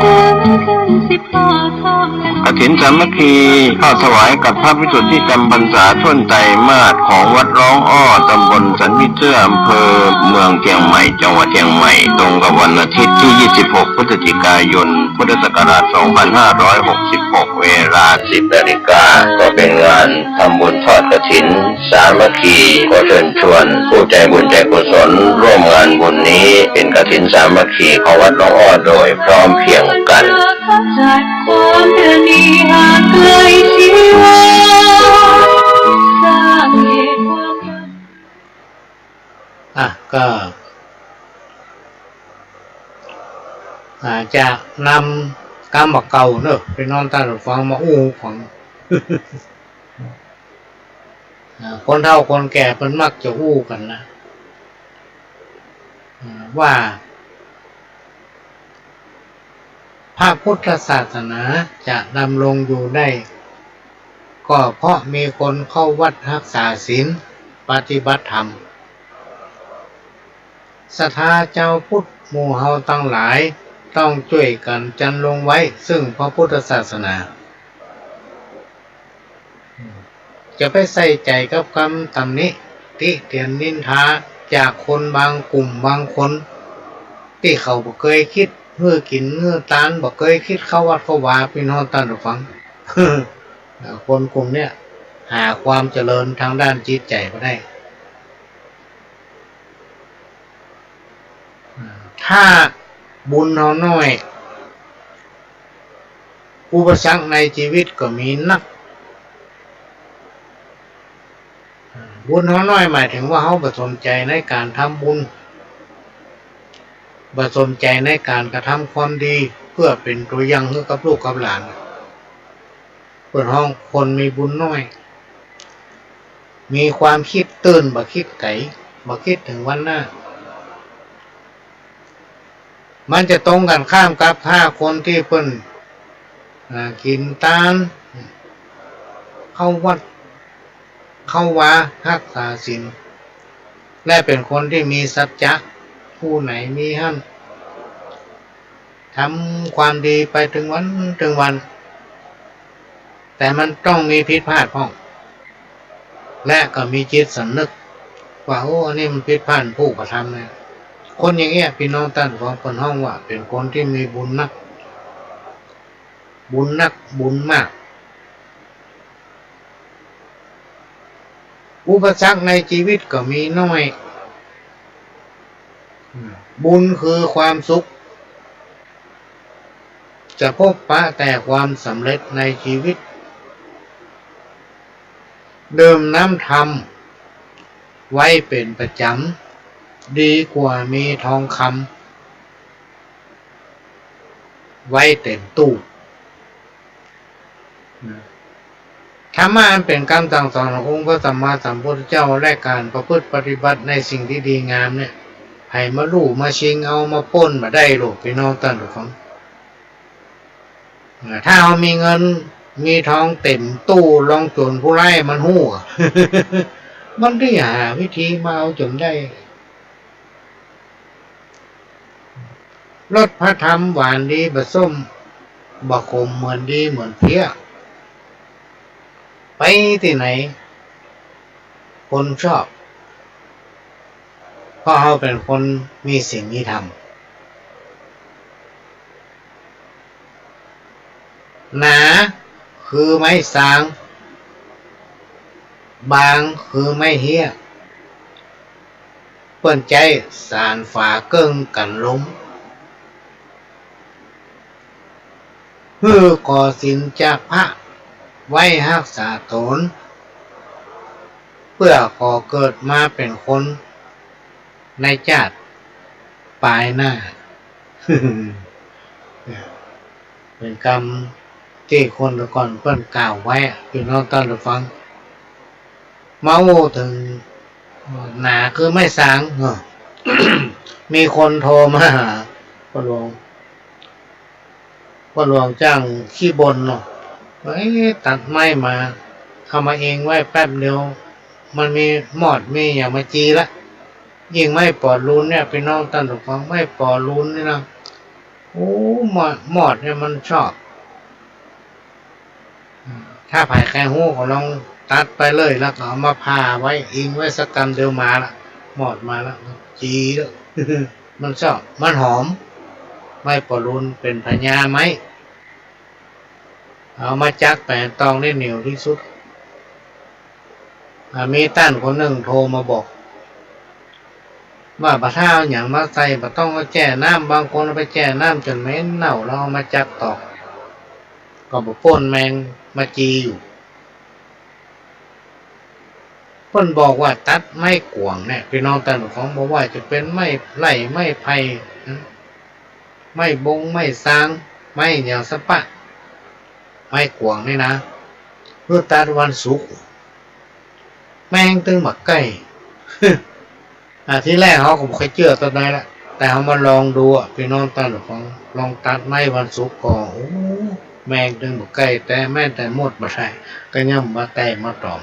ถึงขึ้น15 ค่ำกฐินสามัคคีเข้าถวายกับพระภิกษุที่จำพรรษาท่วนไตรมาสของวัดร้องอ้อตำบลสันมิเจืออำเภอเมืองเชียงใหม่จังหวัดเชียงใหม่ตรงกับวันอาทิตย์ที่26 พฤศจิกายนพุทธศักราช2566เวลา 10 นาฬิกาก็เป็นงานทำบุญทอดกฐินสามัคคีก็เชิญชวนผู้ใจบุญใจกุศลร่วมงานบุญนี้เป็นกฐินสามัคคีของวัดร้องอ้อโดยพร้อมเพรียงกันจัดความเดินดีห่างไกลชีวาสร้างเหตุความก็จะนำกรรมเก่าเนอะไปนอนตาหรือฟังมาอู้ของคนเฒ่าคนแก่เป็นมักจะอู้กันนะว่าพระพุทธศาสนาจะดำรงอยู่ได้ก็เพราะมีคนเข้าวัดรักษาศีลปฏิบัติธรรมศรัทธาเจ้าพุทธหมู่เฮาทั้งหลายต้องช่วยกันจันลงไว้ซึ่งพระพุทธศาสนาจะไปใส่ใจกับคำตำหนิติเตียนนินทาจากคนบางกลุ่มบางคนที่เขาบ่เคยคิดเพื่อกินเพื่อตานบ่เคยคิดเข้าวัดเข้าวาพี่น้องท่านผู้ฟัง คนกลุ่มเนี้ยหาความเจริญทางด้านจิตใจบ่ได้ถ้าบุญเราน้อยอุปสรรคในชีวิตก็มีนักบุญเราน้อยหมายถึงว่าเขาบ่สนใจในการทำบุญบ่สนใจในการกระทำความดีเพื่อเป็นตัวอย่างให้กับลูกกับหลานเปิดห้องคนมีบุญน้อยมีความคิดตื่นบ่คิดไกลบ่คิดถึงวันหน้ามันจะตรงกันข้ามกับ5 คนที่เพิ่นกินตานเข้าวัด เข้าว่ารักษาศีลและเป็นคนที่มีสัจจะผู้ไหนมีหั่นทำความดีไปถึงวันแต่มันต้องมีผิดพลาดพ้องและก็มีจิตสำนึกว่าโอ้อันนี้มันผิดพลาดผู้กระทำเนี่ยคนอย่างเงี้ยพี่น้องท่านของคนห้องว่าเป็นคนที่มีบุญนักบุญมากอุปสรรคในชีวิตก็มีน้อยบุญคือความสุขจะพบปะแต่ความสำเร็จในชีวิตเดิมน้ำทำไว้เป็นประจำดีกว่ามีทองคำไว้เต็มตู้ธรรมะเป็นคำสั่งสอนขององค์พระสัมมาสัมพุทธเจ้าและการประพฤติปฏิบัติในสิ่งที่ดีงามเนี่ยให้มาลู่มาชิงเอามาป้นมาได้หรอกพี่น้องท่านทุกคนถ้าเอามีเงินมีทองเต็มตู้ลองโจรผู้ไล่มันหู้ มันได้หาวิธีมาเอาจนได้รสพระธรรมหวานดีบะส้มบะขมเหมือนดีเหมือนเพี้ยไปที่ไหนคนชอบเพราะเขาเป็นคนมีสิ่งที่ทำหนาคือไม้สางบางคือไม้เหี้ยเปิ้นใจสารฝาเกิ้งกันล้มเพื่อก่อสินจากพระไว้รักษาตนเพื่อขอเกิดมาเป็นคนในชาติปลายหน้า เป็นกรรมที่คนแต่ก่อนเพิ่นกล่าวไว้พี่น้องท่านผู้ฟังเมาถึงหนาคือไม่สาง มีคนโทรมาหาพ่อหลวงจ้างขี้บนเนาะตัดไม้มาเข้ามาเองไว้แป๊บเดียวมันมีหมอดมีอย่างมาจีละยิ่งไม่ปลอดรูนเนี่ยพี่น้องท่านผู้ฟังไม่ปลอดรูนนี่นะโอ้หมอดเนี่ยมันชอบถ้าไผ่แค่หูก็ลองตัดไปเลยแล้วก็เอามาผ่าไว้อิงไว้สักกำเดียวมาละหมอดมาแล้วจีแล้ว มันชอบมันหอมไม่ปลอดรูนเป็นพญาไหมเอามาจักแปะตองได้เหนียวที่สุดมีต้านคนหนึ่งโทรมาบอกว่าบะท่าอย่างมาใส่บะต้องเอาแจ่น้ำบางคนเอาไปแจ่น้ำจนเหม็นเน่าแล้วเอามาจักตอกก็บะป่นแมงมาจีอยู่เพิ่นบอกว่าตัดไม้กวางเนี่ยพี่น้องท่านของบอกว่าจะเป็นไม้ไล่ไม้ไผ่ไม้บงไม้ซางไม้อย่างสะปะไม้กวางนี่นะเพื่อตัดวันศุกร์แมงตึงหมักไก่ ที่แรกเขาก็ไม่เคยเชื่อตอนนั้นแหละแต่เขามาลองดูพี่น้องท่านของลองตัดไม้วันศุกร์ก่อนโอ้แมงตึงหมักไก่แต่แม่แต่หมดมาใช่ก็ย่ำมาแตกมาตอม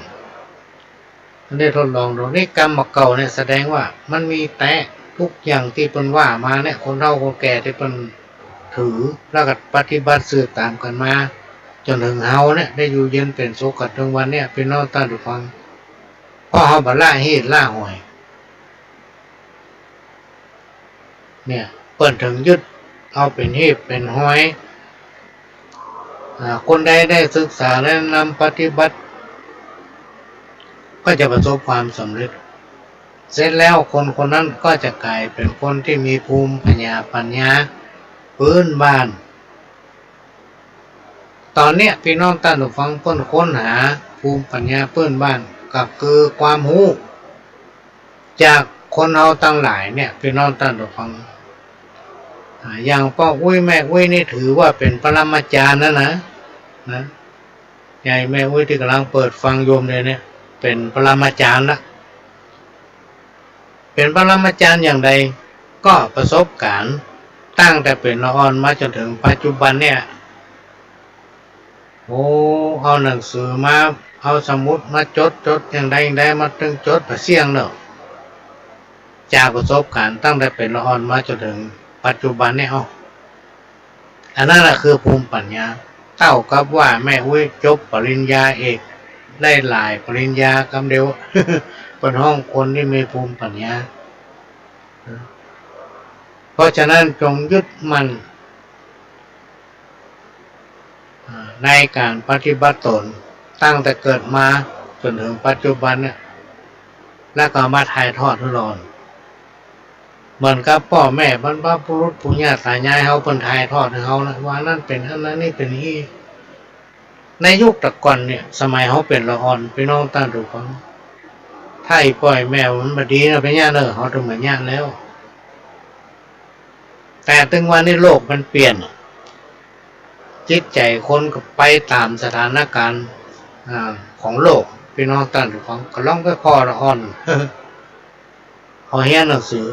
ได้ทดลองดูนี่กรรมมาเก่าเนี่ยแสดงว่ามันมีแตะทุกอย่างที่เป็นว่ามาเนี่ยคนเฒ่าคนแก่ที่เป็นถือแล้วก็ปฏิบัติสืบตามกันมาจนถึงเฮาเนี่ยได้อยู่เย็นเป็นสุขกันถึงวันเนี่ยพี่น้องท่านผู้ฟังเพราะเฮาบ่ล่าเหตุล่าหอยเนี่ยเปิดถึงยึดเอาเป็นเหตุเป็นหอยคนใดได้ศึกษาและนำปฏิบัติก็จะประสบความสำเร็จเสร็จแล้วคนคนนั้นก็จะกลายเป็นคนที่มีภูมิปัญญาพื้นบ้านตอนเนี้ยพี่น้องท่านผู้ฟังเพิ่นค้นหาภูมิปัญญาพื้นบ้านก็คือความรู้จากคนเฮาทั้งหลายเนี่ยพี่น้องท่านผู้ฟังอย่างพ่ออุ้ยแม่อุ้ยนี่ถือว่าเป็นปรมาจารย์นะใหญ่แม่อุ้ยที่กำลังเปิดฟังโยมเลยเนี่ยเป็นปรมาจารย์ละเป็นปรมาจารย์อย่างใดก็ประสบการณ์ตั้งแต่เป็นละอ่อนมาจนถึงปัจจุบันเนี่ย โอ้เอาหนังสือมาเอาสมุดมาจดอย่างใดมาตึงจดเสียงเนอะจากประสบการณ์ตั้งแต่เป็นละอ่อนมาจนถึงปัจจุบันเนี่ยอันนั้นแหละคือภูมิปัญญาเท่ากับว่าแม่อุ้ยจบปริญญาเอกได้หลายปริญญากำเดียว เป็นห้องคนที่มีภูมิปัญญาเพราะฉะนั้นจงยึดมั่นในการปฏิบัติตนตั้งแต่เกิดมาจนถึงปัจจุบันเนี่ยแล้วก็มาถ่ายทอดทุลอนเหมือนกับพ่อแม่บรรพบุรุษปู่ย่าตายายเขาเป็นถ่ายทอดให้เขานะว่านั่นเป็นอันนั้นนี่เป็นนี่ในยุคตะก่อนเนี่ยสมัยเขาเป็นละอ่อนพี่น้องตั้งดูฟังถ้าไอ้ปล่อยแมวมันมาดีนะเป็นย่าเนอะเขาถึงเหมือนย่าแล้ว แต่ถึงวันนี้โลกมันเปลี่ยนจิตใจคนก็ไปตามสถานการณ์ของโลกพี่น้องตั้งดูฟังก็ล่องไปพอละอ่อน เขาเรียนหนังสือ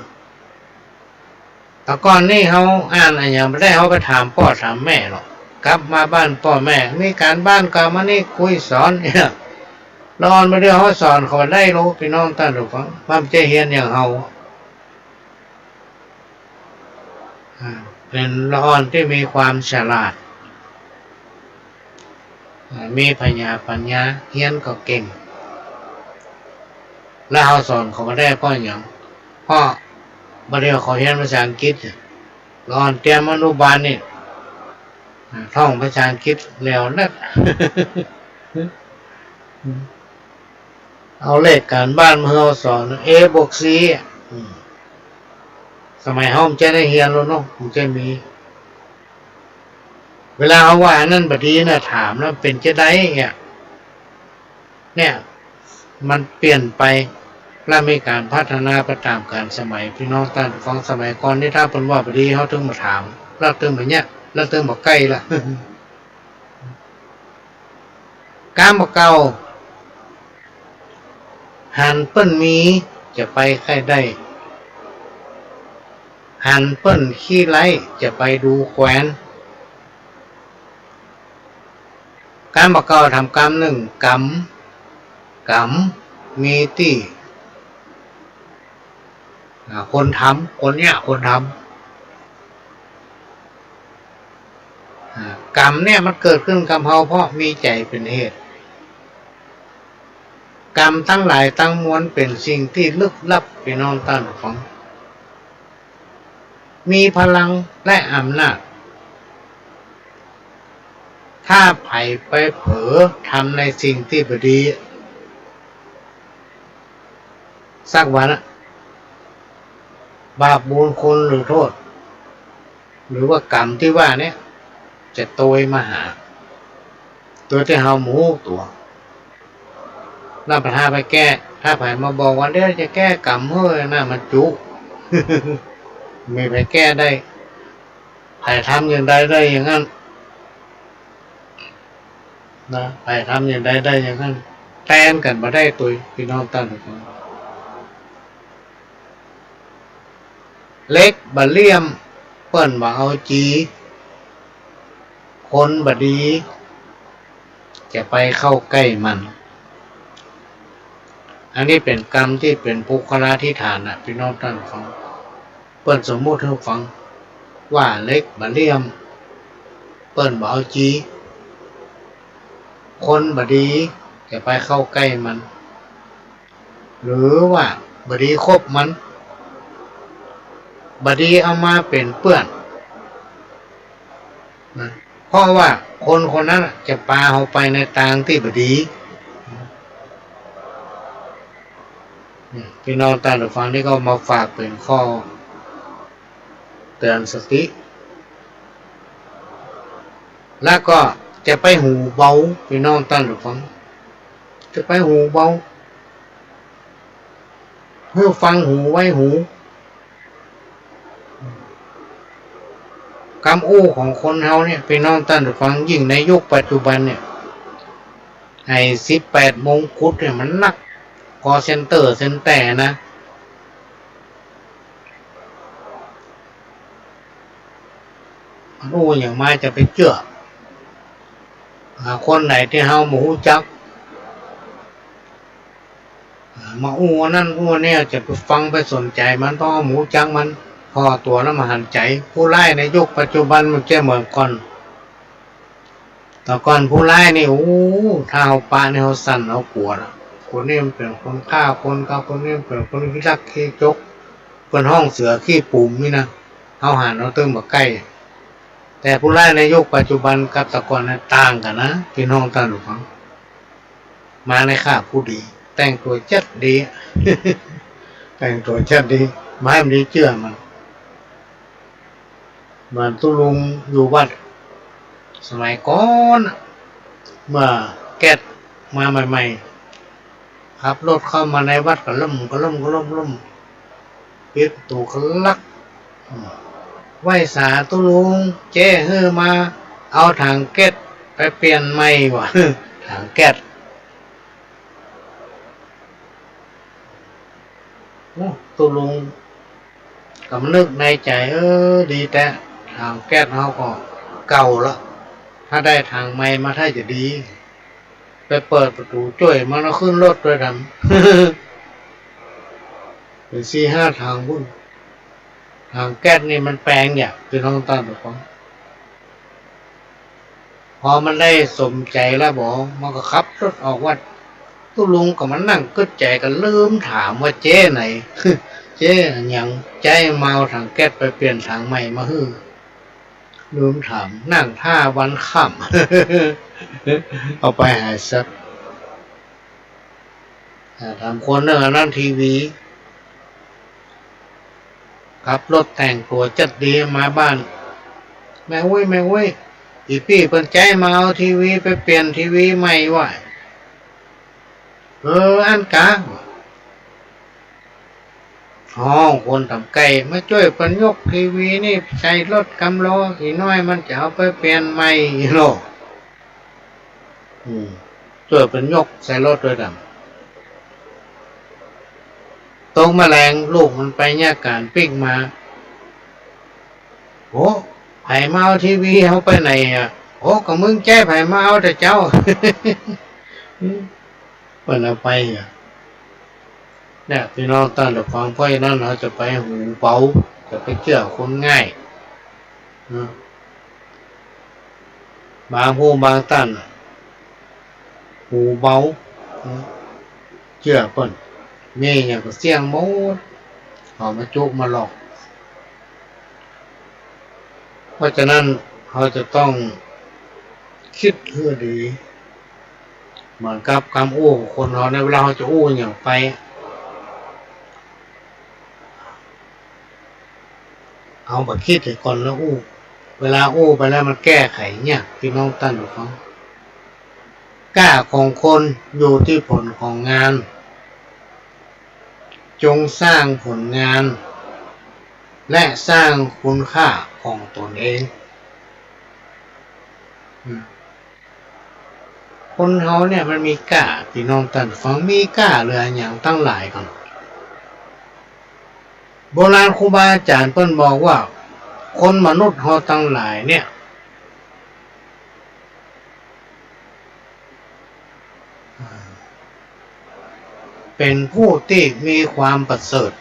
แต่ก่อนนี่เขาอ่านอะไรอย่างไม่ได้เขาไปถามพ่อถามแม่หรอกกลับมาบ้านพ่อแม่มีการบ้านก็มานี่คุยสอนเนี่ยนอนมาเรื่องเขาสอนเขาได้รู้พี่น้องตั้งดูฟังมันจะเรียนอย่างเขาเป็นละอ่อนที่มีความฉลาดมีปัญญาเรียนก็เก่งแล้วเขาสอนเขาไม่ได้เพราะอย่างเพราะบริเวณเขาเรียนภาษาอังกฤษละอ่อนเตรียมอนุบาลนี่ท่องภาษาอังกฤษแล้วนัก เอาเลขการบ้านมาเอาสอนบวกcสมัยเขาจะได้เรียนแล้วเนาะมันจะมีเวลาเขาว่านั่นบดีนะถามแล้วเป็นจะได้เนี่ยมันเปลี่ยนไปและมีการพัฒนาไปตามกาลสมัยพี่น้องตั้งฟังสมัยก่อนที่ถ้าเป็นว่าบดีเขาถึงมาถามแล้วถึงแบบเนี้ยแล้วถึงบอกใกล้ละ การบอกเก่าหันเปิ้นมีจะไปใครได้หันเปิ้นขี้ไล่จะไปดูแควนการบอกเก่าทำกรรมหนึ่งกรรมมีที่คนทำคนทำกรรมเนี่ยมันเกิดขึ้นกับเราเพราะมีใจเป็นเหตุกรรมทั้งหลายทั้งมวลเป็นสิ่งที่ลึกลับพี่น้องท่านฟังมีพลังและอำนาจถ้าไผ่ไปเผลอทำในสิ่งที่บดีสักวันบาปบุญคุณหรือโทษหรือว่ากรรมที่ว่าเนี่ยจะโตยมาหาตัวที่เฮาหมูตัวน่าประทาไปแก้ถ้าไผ่มาบอกว่าเดี๋ยวจะแก้กรรมเฮ้ยน่ามันจุ ไม่ไปแก้ได้ไผ่ทำอย่างใดได้อย่างนั้นนะไผ่ทำอย่างใดได้อย่างนั้นแทนกันมาได้ตัวพี่น้องตั้งเล็กบะเลี่ยมเปิ้นว่าเอาจีคนบดีจะไปเข้าใกล้มันอันนี้เป็นกรรมที่เป็นปุคลาธิฐานนะพี่น้องท่านฟังเปิ้นสมมุติให้ฟังว่าเล็กบะเลี่ยมเปิ้นว่าเอาจีคนบดีจะไปเข้าใกล้มันหรือว่าบดีคบมันบดีเอามาเป็นเปื้อนนะเพราะว่าคนนั้นจะพาเขาไปในทางที่บดีพี่น้องตาหรือฟังที่เขามาฝากเป็นข้อเตือนสติแล้วก็จะไปหูเบาพี่น้องตาหรือฟังจะไปหูเบาเพื่อฟังหูไว้หูคำอู้ของคนเฮาเนี่ยพี่น้องท่านผู้ฟังยิ่งในยุคปัจจุบันเนี่ยไอ้18 มงกุฎเนี่ยมันนักคอเซ็นเตอร์เซ็นแต่นะอู้อย่างมาจะไปเจือ คนไหนที่เฮาหมูจักมาอู้นั่นอู้เนี่ยจะไปฟังไปสนใจมันต้องเอาหมูจักมันพอตัวแล้วมาหันใจผู้ไล่ในยุคปัจจุบันมันจะเหมือนก่อนแต่ก่อนผู้ไล่นี่โอ้ถ้าเอาปะนี่เขาสั่นเขากลัวนะคนนี้มันเป็นคนฆ่าคนกับคนนี้เป็นคนขี้รักขี้จกเป็นห้องเสือขี้ปุ่มนี่นะเขาหันเขาตึงมาใกล้แต่ผู้ไล่ในยุคปัจจุบันกับแต่ก่อนนั้นต่างกันนะพี่น้องท่านผู้ฟังมาในข้าผู้ดีแต่งตัวจัดดี แต่งตัวจัดดีไม้มันดีเชื่อมันเหมือนตุลุงอยู่วัดสมัยก่อนเมื่อแก๊สมาใหม่ๆขับรถเข้ามาในวัดก็ล่มปิดตูคลักไหวสาตุลุงเจ้เฮือมาเอาถังแก๊สไปเปลี่ยนใหม่ว่ะ ถังแก๊สตุลุงก็นึกในใจดีแต่ทางแก๊สเขาก็เก่าละถ้าได้ทางใหม่มาถ้าจะดีไปเปิดประตูช่วยมันแล้วขึ้นรถด้วยกัน เป็น4-5 ทางบุญทางแก๊สนี่มันแปลงเนี่ยคือน้องต้นหรอกพอมันได้สมใจแล้วบอกมันก็ขับรถออกวัดตุลุงก็มันนั่งกึดใจกันลืมถามว่าเจ๊ไหน เจ๊ยังใจเมาทางแก๊สไปเปลี่ยนทางใหม่มาฮื้อลืมถามนั่งท่าวันค่ำ เอาไปหายซักทำคนนั่นทีวีขับรถแต่งตัวจัดดีมาบ้านแม่เว้ยอีพี่เปิ้นใจมาเอาทีวีไปเปลี่ยนทีวีใหม่ว่ะอันกลางคนทำไก่มาช่วยปันยกทีวีนี่ใช้รถกำล้ออีน้อยมันจะเอาไปเปลี่ยนใหม่โลช่วยปันยกใส่รถด้วยดำตรงแมลงลูกมันไปเนี่ยการปิ้งมาโอ้ไผ่มาเอาทีวีเอาไปไหนอ่ะโอ้ก็มึงแจ้ไผ่มาเอาแต่เจ้า เปิดเอาไปอ่ะเนี่ยพี่น้องตั้งแต่ฟังเพราะฉะนั้นเราจะไปหูเบาจะไปเชื่อคนง่ายบางผู้บางตั้นหูเบาเชื่อเปิ้นมีอย่างก็เสียงหมดเขามาจุกมาหลอกเพราะฉะนั้นเขาจะต้องคิดเพื่อดีเหมือนกับคำอู้คนเราในเวลาเขาจะอู้อย่างไปเอามาคิดถึงก่อนแล้วอู้เวลาอู้ไปแล้วมันแก้ไขเนี่ยพี่น้องตั้นหรือเขากล้าของคนอยู่ที่ผลของงานจงสร้างผลงานและสร้างคุณค่าของตนเองคนเขาเนี่ยมันมีกล้าพี่น้องตั้นฟังมีกล้าเรืออย่างตั้งหลายก่อนโบราณครูบาอาจารย์เพิ่นบอกว่าคนมนุษย์เราตั้งหลายเนี่ยเป็นผู้ที่มีความประเสริฐ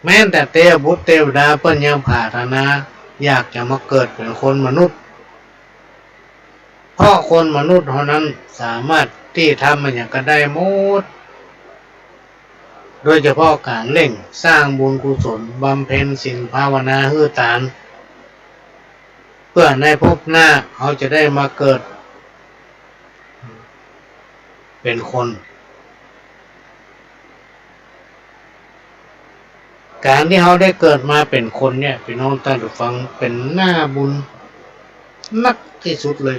แม้แต่เทพบุตรเทวดาเพิ่นยังปรารถนาอยากจะมาเกิดเป็นคนมนุษย์เพราะคนมนุษย์เท่านั้นสามารถที่ทำมันอย่างก็ได้หมดโดยเฉพาะการเร่งสร้างบุญกุศลบำเพ็ญศีลภาวนาฮือตานเพื่อในภพหน้าเขาจะได้มาเกิดเป็นคนการที่เขาได้เกิดมาเป็นคนเนี่ยพี่น้องท่านผู้ฟังเป็นหน้าบุญนักที่สุดเลย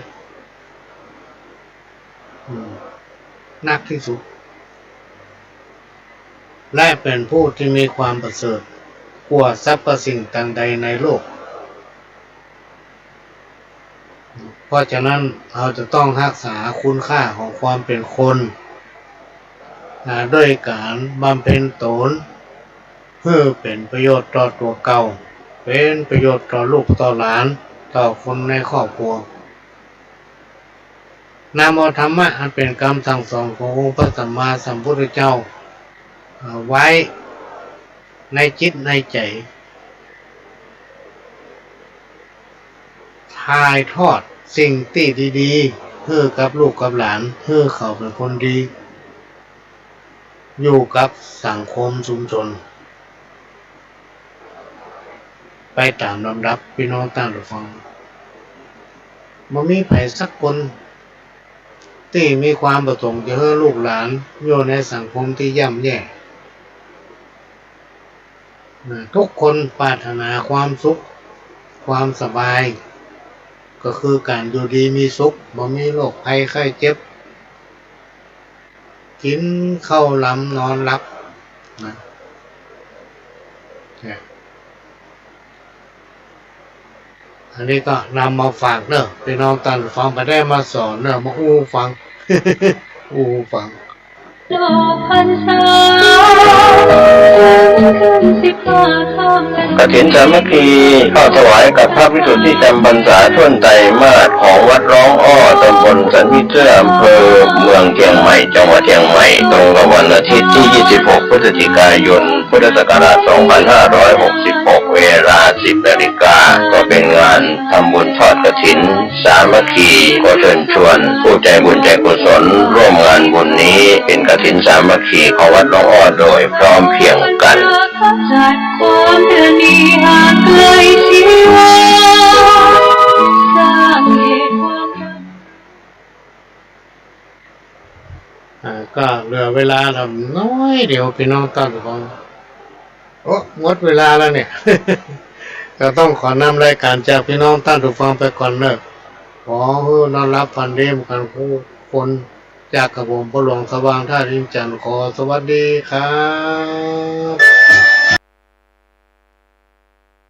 นักที่สุดและเป็นผู้ที่มีความประเสริฐกว่าสรรพสิ่งต่างใดในโลกเพราะฉะนั้นเราจะต้องรักษาคุณค่าของความเป็นคนด้วยการบำเพ็ญตนเพื่อเป็นประโยชน์ต่อตัวเก่าเป็นประโยชน์ต่อลูกต่อหลานต่อคนในครอบครัว นำเอาธรรมะอันเป็นคำสั่งสอนขององค์พระสัมมาสัมพุทธเจ้าไว้ในจิตในใจถ่ายทอดสิ่งที่ดีๆให้กับลูกกับหลานให้เขาเป็นคนดี อยู่กับสังคมชุมชนไปตามลำดับพี่น้องต่างฟังบ่มีไผสักคนที่มีความประสงค์จะให้ลูกหลานอยู่ในสังคมที่ย่ำแย่ทุกคนปรารถนาความสุขความสบายก็คือการอยู่ดีมีสุขบ่มีโรคภัยไข้เจ็บกินข้าวหลำนอนหลับนะอันนี้ก็นำมาฝากเนอะพี่น้องตันฟังไปได้มาสอนเนอะมาอู้ฟัง อู้ฟัง ดอกพรรษาขึ้น15 ค่ำ กฐินสามัคคีเข้าถวายกับพระภิกษุที่จำพรรษาท่วนไตรมาสของวัดร้องอ้อตำบลสันวิเชื่ออำเภอเมืองเชียงใหม่จังหวัดเชียงใหม่ตรงกับวันอาทิตย์ที่ 26 พฤศจิกายน พุทธศักราช 2566 เวลา 10 นาฬิกาก็เป็นงานทำบุญทอดกฐินสามัคคีก็เชิญชวนผู้ใจบุญใจกุศลร่วมงานบุญนี้เป็นกฐินสามัคคีของวัดร้องอ้อโดยพร้อมเพรียงกัน จัดความเดินดีห่างไกลชีวาสร้างเหตุความรัก ก็เหลือเวลาทำน้อยเดี๋ยวพี่น้องตั้งฟังโอ้หมดเวลาแล้วเนี่ย ก็ต้องขอนำรายการจากพี่น้องตั้งฟังไปก่อนเนอะขอให้นอนรับฝันดีกันทุกคนจากกระผมพระหลวงสว่างท่าดินจันทร์ขอสวัสดีครับ